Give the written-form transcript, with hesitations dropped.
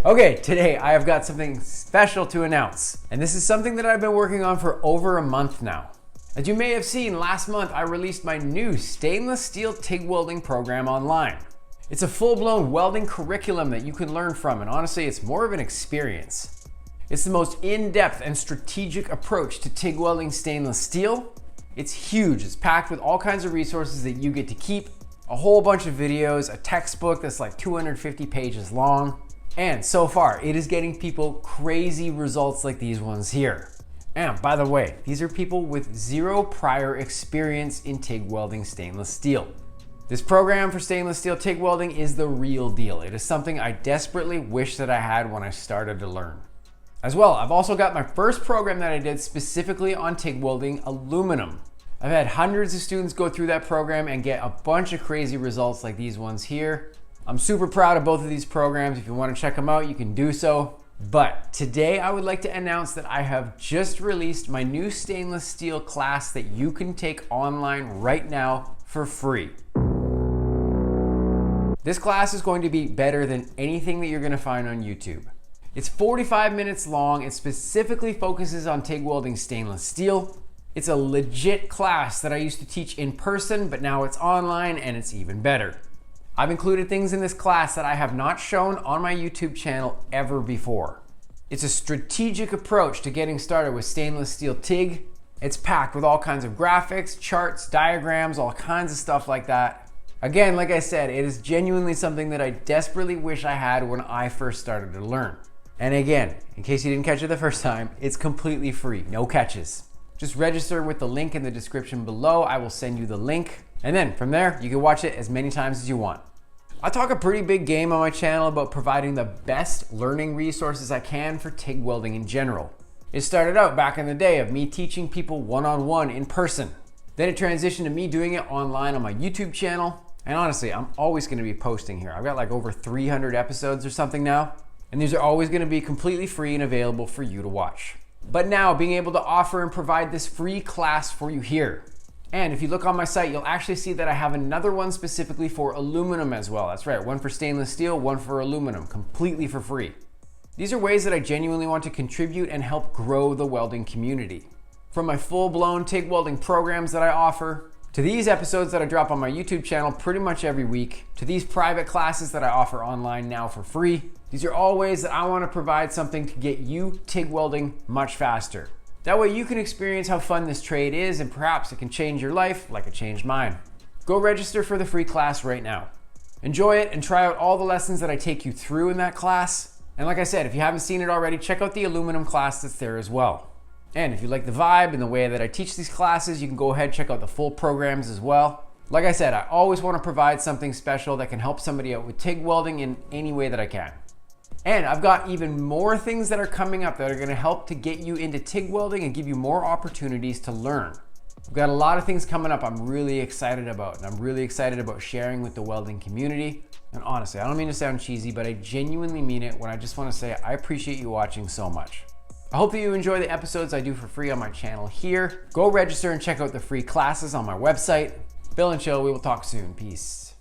Okay, today I have got something special to announce, and this is something that I've been working on for over a month now. As you may have seen, last month I released my new stainless steel TIG welding program online. It's a full-blown welding curriculum that you can learn from, and honestly, it's more of an experience. It's the most in-depth and strategic approach to TIG welding stainless steel. It's huge, it's packed with all kinds of resources that you get to keep, a whole bunch of videos, a textbook that's like 250 pages long. And so far, it is getting people crazy results like these ones here. And by the way, these are people with zero prior experience in TIG welding stainless steel. This program for stainless steel TIG welding is the real deal. It is something I desperately wish that I had when I started to learn. As well, I've also got my first program that I did specifically on TIG welding aluminum. I've had hundreds of students go through that program and get a bunch of crazy results like these ones here. I'm super proud of both of these programs. If you want to check them out, you can do so. But today I would like to announce that I have just released my new stainless steel class that you can take online right now for free. This class is going to be better than anything that you're going to find on YouTube. It's 45 minutes long. It specifically focuses on TIG welding stainless steel. It's a legit class that I used to teach in person, but now it's online and it's even better. I've included things in this class that I have not shown on my YouTube channel ever before. It's a strategic approach to getting started with stainless steel TIG. It's packed with all kinds of graphics, charts, diagrams, all kinds of stuff like that. Again, like I said, it is genuinely something that I desperately wish I had when I first started to learn. And again, in case you didn't catch it the first time, it's completely free, no catches. Just register with the link in the description below. I will send you the link. And then from there, you can watch it as many times as you want. I talk a pretty big game on my channel about providing the best learning resources I can for TIG welding in general. It started out back in the day of me teaching people one-on-one in person. Then it transitioned to me doing it online on my YouTube channel. And honestly, I'm always gonna be posting here. I've got like over 300 episodes or something now. And these are always gonna be completely free and available for you to watch. But now being able to offer and provide this free class for you here. And if you look on my site, you'll actually see that I have another one specifically for aluminum as well. That's right, one for stainless steel, one for aluminum, completely for free. These are ways that I genuinely want to contribute and help grow the welding community. From my full-blown TIG welding programs that I offer, to these episodes that I drop on my YouTube channel pretty much every week, to these private classes that I offer online now for free. These are all ways that I want to provide something to get you TIG welding much faster. That way you can experience how fun this trade is, and perhaps it can change your life like it changed mine. Go register for the free class right now. Enjoy it and try out all the lessons that I take you through in that class. And like I said, if you haven't seen it already, check out the aluminum class that's there as well. And if you like the vibe and the way that I teach these classes, you can go ahead and check out the full programs as well. Like I said, I always want to provide something special that can help somebody out with TIG welding in any way that I can. And I've got even more things that are coming up that are gonna help to get you into TIG welding and give you more opportunities to learn. We've got a lot of things coming up I'm really excited about, and I'm really excited about sharing with the welding community. And honestly, I don't mean to sound cheesy, but I genuinely mean it when I just wanna say I appreciate you watching so much. I hope that you enjoy the episodes I do for free on my channel here. Go register and check out the free classes on my website. Bill and Chill, we will talk soon. Peace.